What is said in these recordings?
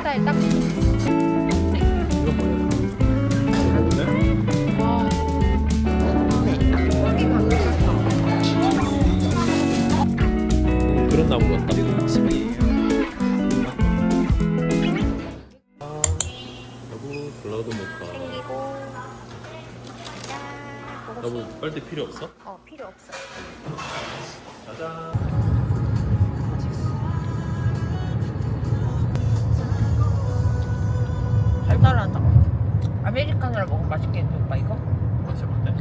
스타일 딱. 이건 뭐야? 와. 여기 방금 그런 나무 같다. 여보 블라우드 모카. 생기고. 여보 빨대 필요 없어? 필요 없어. 짜잔. 달달하다. 아메리카노를 먹으면 맛있겠는데 오빠 이거? 마셔볼래?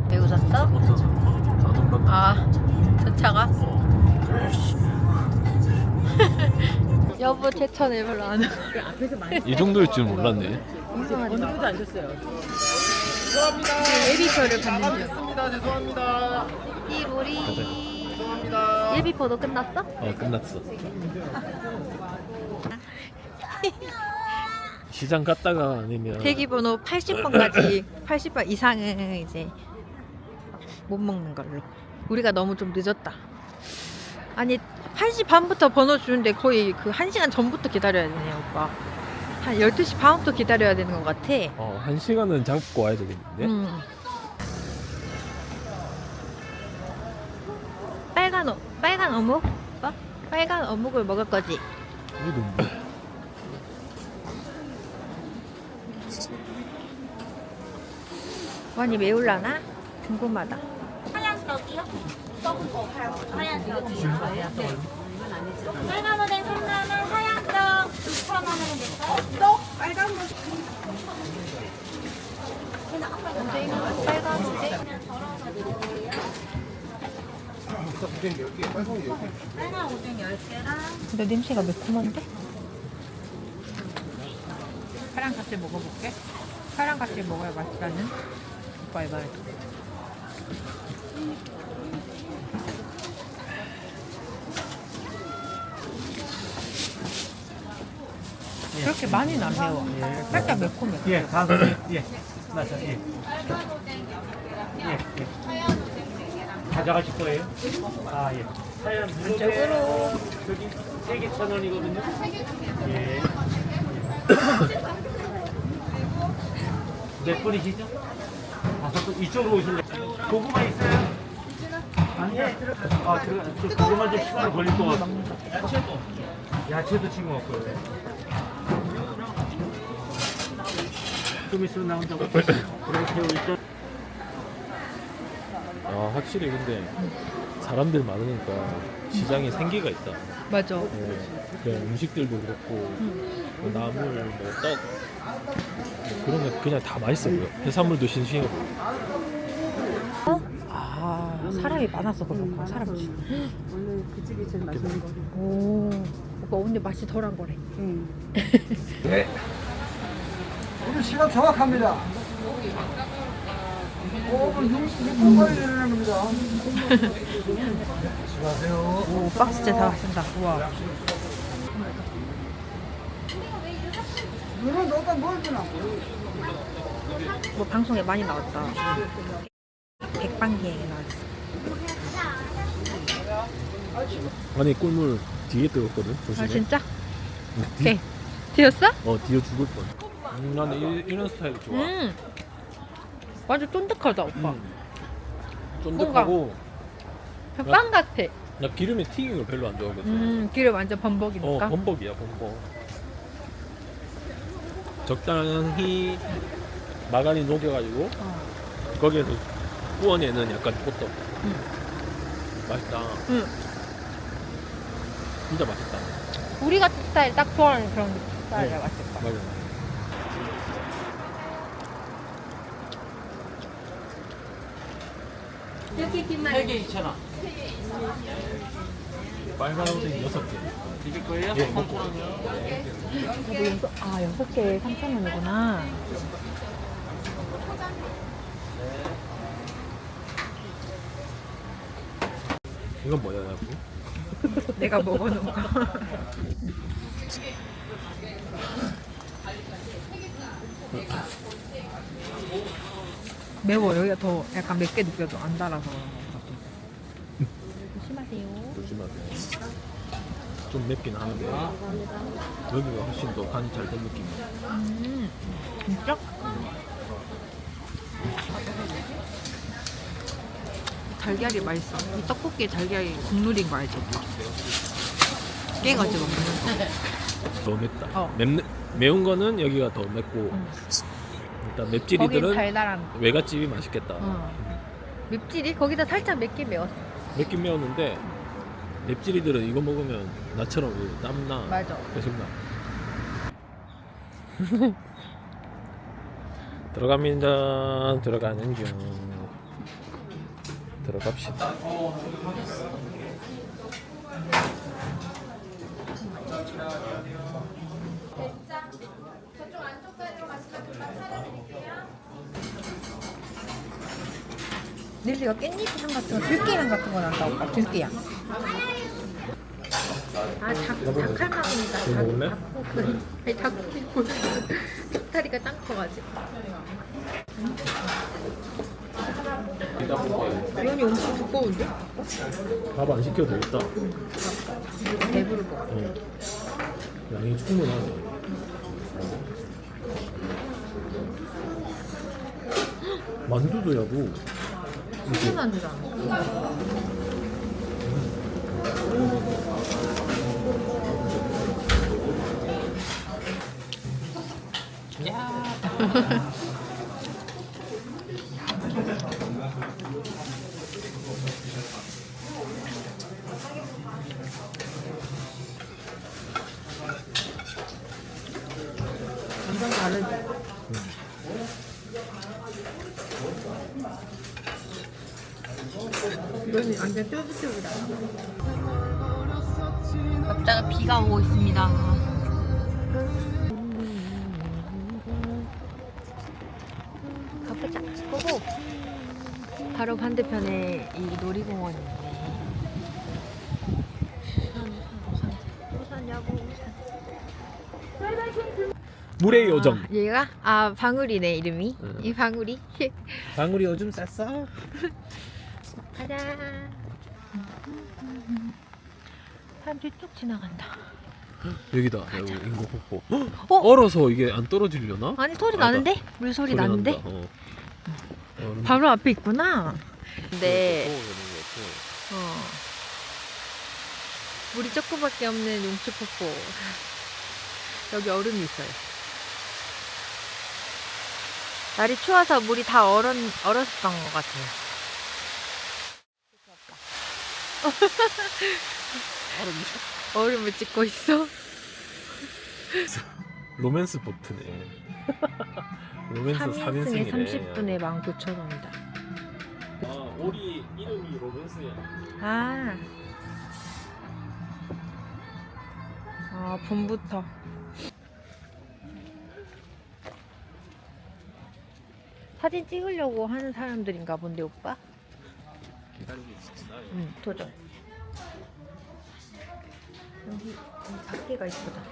매우 샀어? 먼저 자동반. 아, 저 차가? 여보 제천을 별로 안 해. 앞에서 많이 이 정도일 줄 몰랐네. 이상하다. 언제부터 안 줬어요? 예비표를 받는 중. 죄송합니다. 죄송합니다. 이불이. 죄송합니다. 예비표도 끝났어? 끝났어. 시장 갔다가 아니면 대기번호 80번까지 80번 이상은 이제 못 먹는 걸로. 우리가 너무 좀 늦었다. 아니 1시 반부터 번호 주는데 거의 그 1시간 전부터 기다려야 되네요 오빠. 한 12시 반부터 기다려야 되는 것 같아. 1시간은 잡고 와야 되겠는데? 빨간 어묵? 오빠? 빨간 어묵을 먹을 거지? 이게 뭔데? 많이 매울라나? 궁금하다. 하얀 떡이요? 떡은 하얀 떡이요. 빨간으로 된 생라면 하얀 떡 2,000원으로 될까요? 떡? 빨간 거. 빨간 오뎅? 빨간 오뎅 10개랑 근데 냄새가 매콤한데? 파랑 같이 먹어볼게. 파랑 같이 먹어야 맛있다는 오빠의 말. 그렇게 많이는 안 매워. 살짝 매콤해. 예, 다음 예, 맞아, 예. 예, 예. 가져가실 거예요? 아, 예. 하얀 이쪽으로. 저기 3개 1,000원이거든요. 예. 몇 분이시죠? 5분. 이쪽으로 오실래요? 고구마 있어요? 아니요. 아, 고구마 좀 시간이 걸릴 것 같아요. 야채도 친구 없고요. 좀 있으면 나온다고. 그렇게 일단. 확실히 근데 사람들 많으니까 시장에 생기가 있다. 맞아. 그냥 음식들도 그렇고 뭐 나물, 뭐 떡, 뭐 그런 거 그냥 다 맛있어 보여. 해산물도 싱싱해 보여. 아, 사람이 많아서 그런가? 사람 진 원래 그 집이 제일 맛있는 거. 오, 오빠 오늘 맛이 덜한 거래. 네. 오늘 시간 정확합니다. 5분 6분 만에 내리는 겁니다. 수고하세요. 오, 박스째 다 쓴다. 우와. 너는 너가 뭘 주나? 뭐 방송에 많이 나왔다. 백반기행에 나왔어. 아니 꿀물 뒤에 뜨겁거든. 조심해. 아 진짜? 오케이. 되었어? 뒤에 죽을 뻔. 나는 이런 스타일 좋아. 완전 쫀득하다 오빠. 쫀득하고 빵 같아. 나 기름에 튀긴 걸 별로 안 좋아하거든. 기름 완전 범벅이니까. 범벅이야 범벅. 적당히 마가린 녹여가지고 거기에서 구워내는 약간 호떡. 맛있다. 진짜 맛있다. 우리 같은 스타일 딱 좋아하는 그런 스타일이야 맛있다. 맞아. 이렇게 김만 3개 2,000원. 빨간 오뎅 6개. 드실 거예요? 예, 먹고. 아 6개에 3,000원이구나. 이건 뭐야 여보? 내가 먹어놓은 거. 매워. 여기가 더 약간 맵게 느껴져. 안 달아서. 조심하세요. 조심하세요. 좀 맵긴 하는데. 여기가 훨씬 더 간이 잘 된 느낌이야. 진짜? 달걀이 맛있어. 이 떡볶이에 달걀이 국물인 거 알지? 깨가지고 먹는 더 맵다. 어. 매운 거는 여기가 더 맵고 일단 거긴 맵찔이들은 달달한 외갓집이 맛있겠다. 맵찔이? 거기다 살짝 맵게 매웠어. 맵긴 매웠는데 맵찔이들은 이거 먹으면 나처럼 땀나. 맞아. 계속 나. 들어갑니다. 들어가는 중. 들어갑시다. 릴리가 깻잎향 같은 거, 들깨향 같은 거 난다 오빠. 들깨향. 아, 닭칼망입니다. 이거 먹을래? 아니, 닭고기 다리가 짱 커가지고. 면이 엄청 두꺼운데? 밥 안 시켜도 되겠다. 배부르고. 어. 양이 충분하네. 만두도 야구. 소주만 주잖아. 완전 다르지? 면이 완전 쫄깃쫄깃하다. 갑자기 비가 오고 있습니다. 갑자기 쫙 보고 바로 반대편에 이 놀이공원이 있네. 우산이라고 우산. 물의 요정. 아, 얘가? 아, 방울이네 이름이. 응. 이 방울이. 방울이 요즘 쌌어? 가자. 사람들이 쭉 지나간다. 여기다. 여기 인공폭포. 어? 얼어서 이게 안 떨어지려나? 아니 소리 아니다. 나는데? 물소리 나는데? 난다. 얼음 바로 앞에 있구나. 네. 폭포 이런 거 같고. 물이 조금밖에 없는 용치폭포. 여기 얼음이 있어요. 날이 추워서 물이 다 얼었었던 것 같아요. 얼음을 찍고 있어. 로맨스 보트네. 로맨스 3인승에 3인승이네. 30분에 19,000원이다. 아, 오리 이름이 로맨스야. 아. 아, 봄부터. 사진 찍으려고 하는 사람들인가 본데, 오빠? 기다리고 있었나? 응, 도전. 여기 밖에가 이쁘다.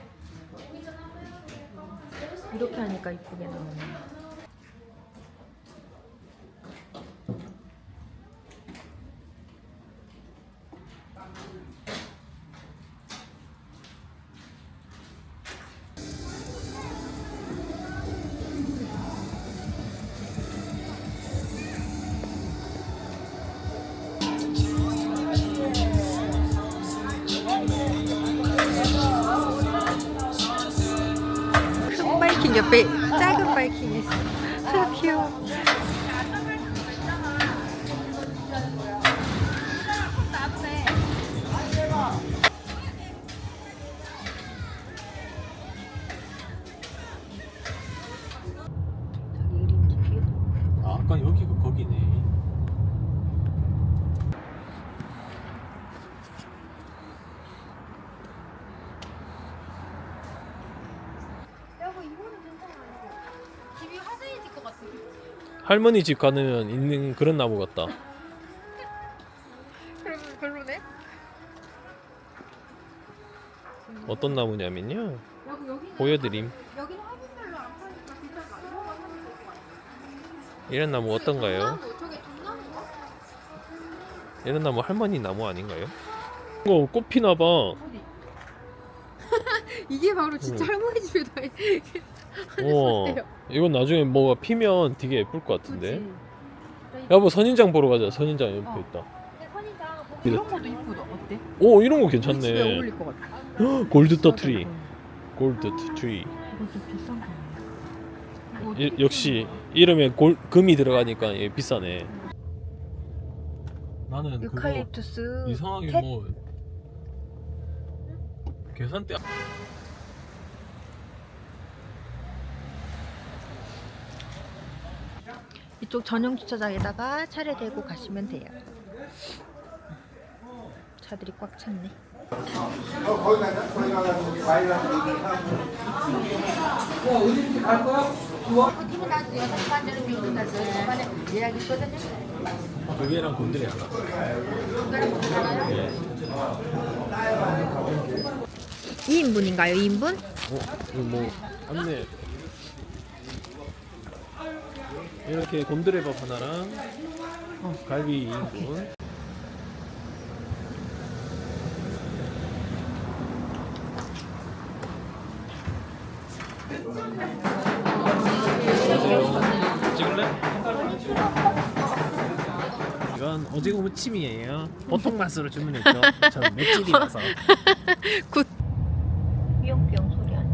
이렇게 하니까 이쁘게 나오네. 큰 바이킹 옆에 작은 바이킹이 있어. 아, 귀여워. 저기 이름지 피우. 아, 아까 여기가 거기네. 여보 이거는 괜찮아요. 집이 화사해질 것 같아. 할머니 집 가면 있는 그런 나무 같다. 그러면 별로네? 어떤 나무냐면요. 여기는 보여드림. 여기는 화분별로 안 파니까 비싸가. 이런 거 사면 될것 같아. 이런 나무 어떤가요? 저게 돈나무인가? 이런 나무 할머니 나무 아닌가요? 이거 꽃 피나 봐. 이게 바로 진짜 어. 할머니 집에다 하는 어. 소리예요. 이건 나중에 뭐가 피면 되게 예쁠 것 같은데. 그치? 여보 선인장 보러 가자. 선인장 옆에 어. 있다. 이런 것도 이쁘다. 어때? 오 이런 거 우리 집에 괜찮네. 어울릴 것 같아. 골드 트리. 골드 트리. 이거 좀 비싼 거네. 이거 역시 이름에 금이 들어가니까 얘 비싸네. 나는 그거 유칼립투스 이상하게 캣? 뭐 계산대 이쪽 전용 주차장에다가 차를 대고 가시면 돼요. 차들이 꽉 찼네. 그게랑 곤드레 하나. 네. 2인분인가요? 2인분? 이거 뭐 안내. 이렇게 곤드레밥 하나랑 갈비 2인분. 찍을래? 이건 오징어 무침이에요. 보통 맛으로 주문했죠. 저는 맷집이라서. 굿. 삐용삐용 소리 안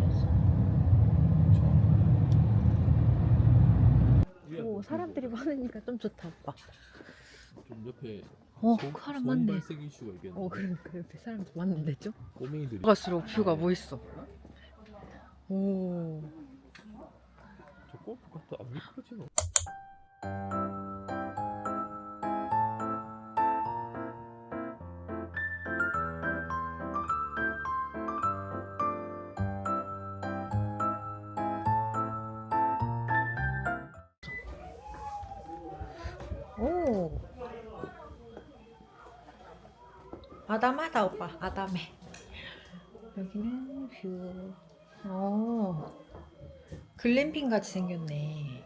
냈어. 오, 사람들이 많으니까 좀 좋다, 오빠. 좀 옆에 사람 많네. 발색 이슈가 있겠네. 그러니까 옆에 사람들 많은데 좀? 꼬맹이들이. 갈수록 뷰가 뭐 있어? 오. 저 골프 같도 안 미끄러지노. 오. 아담하다 오빠. 아담해. 여기는 뷰. 글램핑 같이 생겼네.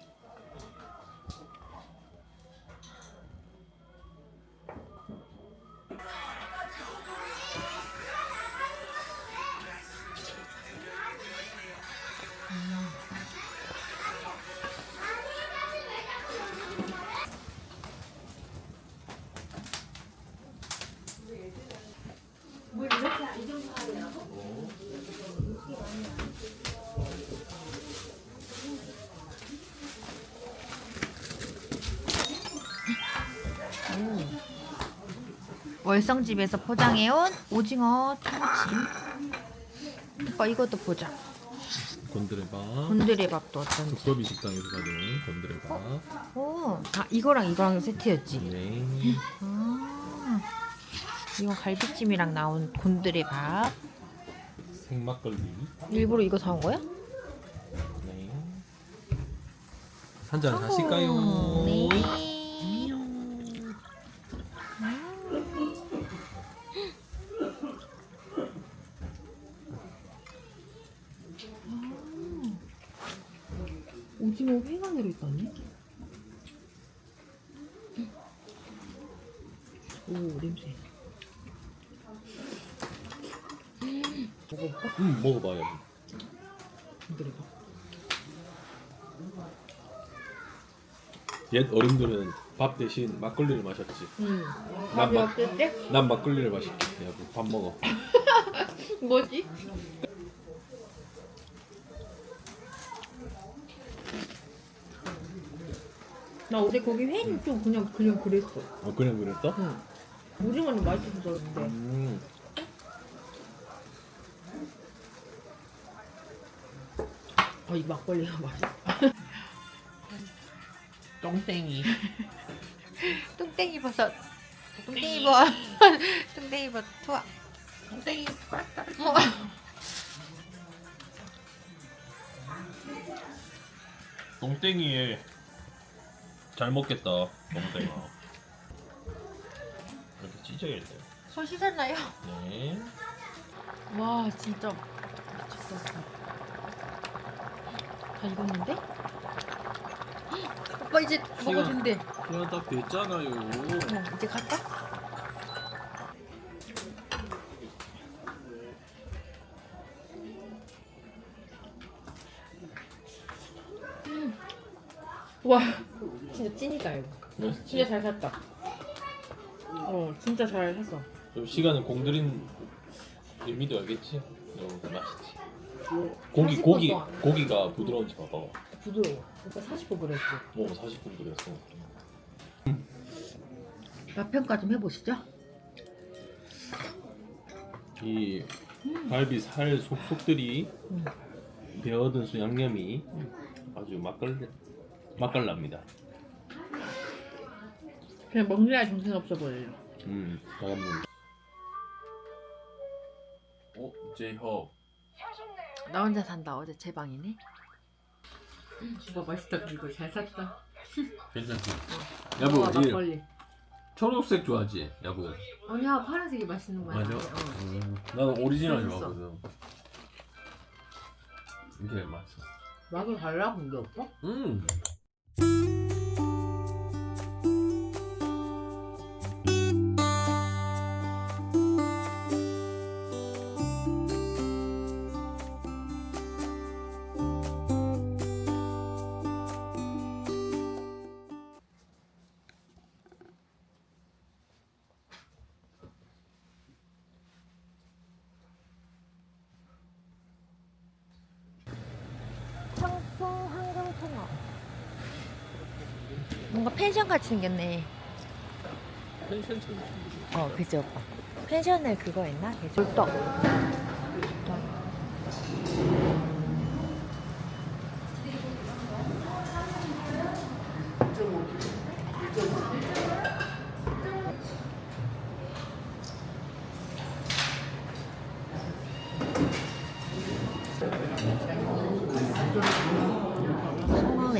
월성집에서 포장해온 오징어 초무침. 오빠 이것도 보자. 곤드레밥. 곤드레밥도 어떤지. 두꺼비 식당에서 가져온 곤드레밥. 오, 이거랑 세트였지. 네. 아, 이건 갈비찜이랑 나온 곤드레밥. 생막걸리. 일부러 이거 사온 거야? 네. 한 잔 하실까요? 네. 오징어 회관으로 있다네. 오, 냄새. 먹어볼까? 먹어봐요. 곤드레밥. 옛 어른들은 밥 대신 막걸리를 마셨지. 밥이 없을 때? 난 막걸리를 마실게. 야, 밥 먹어. 뭐지? 나 어제 거기 회는 좀 그냥 그랬어. 그냥 그랬어? 응. 오징어는 맛있어서 그런데. 이 막걸리가 맛있어. 똥땡이. 뚱땡이 버섯. 뚱땡이 버섯. 뚱땡이 버섯 투하. 똥땡이. 똥땡이 잘 먹겠다. 똥땡아. 이렇게 찢어야겠다. 손 씻었나요? 네. 와 진짜 미쳤다. 다 익었는데? 헉, 오빠 이제 먹어도 된대. 그냥 딱 됐잖아요. 이제 갈까? 와 진짜 찐이다 이거. 맛있지? 진짜 잘 샀다. 진짜 잘 샀어. 좀 시간을 공들인 의미도 알겠지? 맛있지. 고기가 부드러운지 봐봐. 부드러워. 오빠 40분 그랬어. 40분 그랬어. 맛 평가 좀 해보시죠. 이 갈비 살 속속들이 배어든 수 양념이 아주 맛깔납니다. 그냥 먹느라 정신 없어 보여요. 잘합니다. 제협. 나 혼자 산다. 어제 제 방이네. 오빠 맛있다. 이거 잘 샀다. 괜찮지? 와, 여보, 이 막걸리. 초록색 좋아하지? 여보. 아니야 파란색이 맛있는 거야. 맞아? 나는 오리지널 좋아하거든. 이게 맛있어. 맛을 달라 근데 오빠? 청풍 황금 통어. 뭔가 펜션 같이 생겼네. 펜션처럼. 그죠 오빠. 펜션에 그거 있나? 돌떡. 송어회.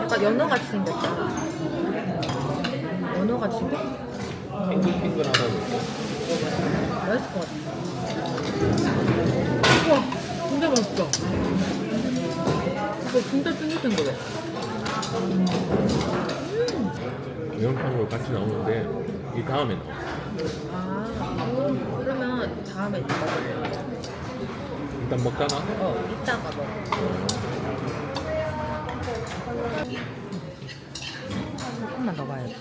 약간 연어같이 생겼다. 연어같이 생겼어. 핑글핑글하다고. 맛있을 것 같아. 우와 진짜 맛있다. 이거 진짜 쫀득한 거래. 매운탕으로 같이 나오는데 이 다음에 나와. 그러면 다음에 먹어볼래. 일단 먹다가 이따가 먹어. 조금만 더 봐야지.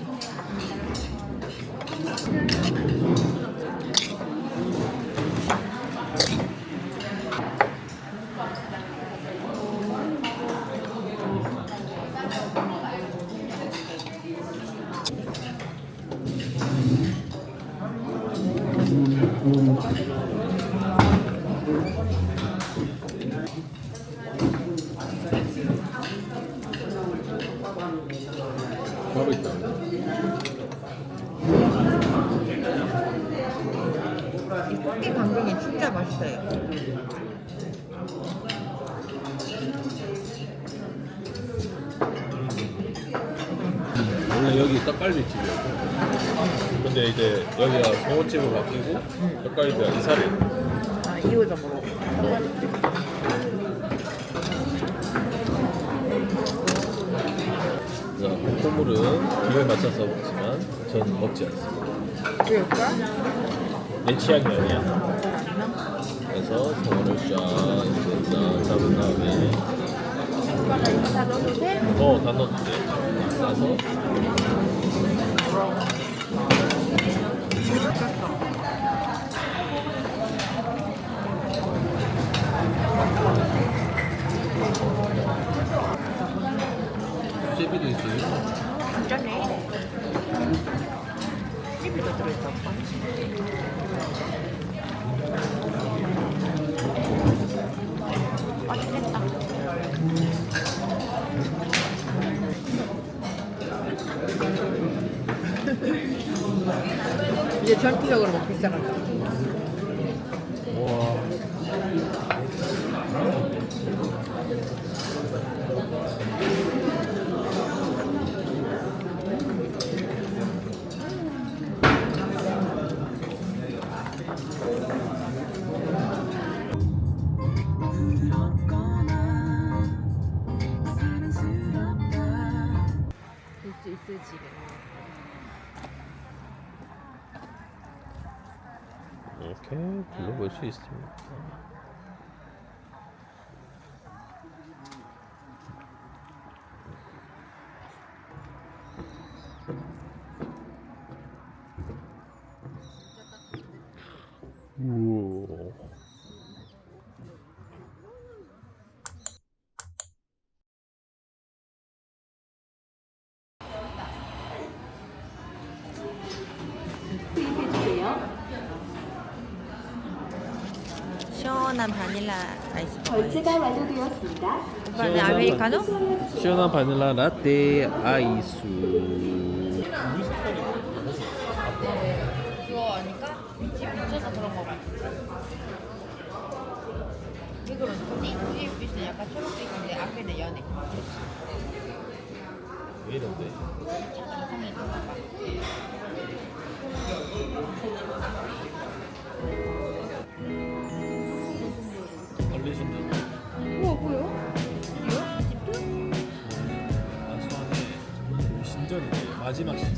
바로 있다. 이 꽃게 강정이 진짜 맛있어요. 원래 여기 떡갈비집이었고 근데 이제 여기가 송어집으로 바뀌고 떡갈비가 이사를 했고. 2호점으로. 콧물은 기호에 맞춰서 먹지만 전 먹지 않습니다. 왜일까? 내 취향이 아니야. 그래서 송어를 쫙 이제 딱 잡은 다음에 다 넣어도 돼? 다 넣어도 돼. 싸서 제비도 있어요. 진짜네. 씹이도 들어있어, 오빠. 맛있겠다. 이제 전투적으로 먹기 시작한다. 우와. 있을지. 이렇게 둘러볼 수 있습니다. 우와. 시원한 바닐라 아이스. 결제가 완료되었습니다. 오빠는 아메리카노? 시원한 바닐라 라떼 아이스. 이거 아닐까? 밑에 묻혀서 그런 거 같아. 왜 그러는 거지? 뒤에 빛은 약간 초록색인데 앞에는 연해. 왜 이런데? 이상해. 걸리신다. 우와 뭐야? 안수환의 신전이네. 마지막 신전.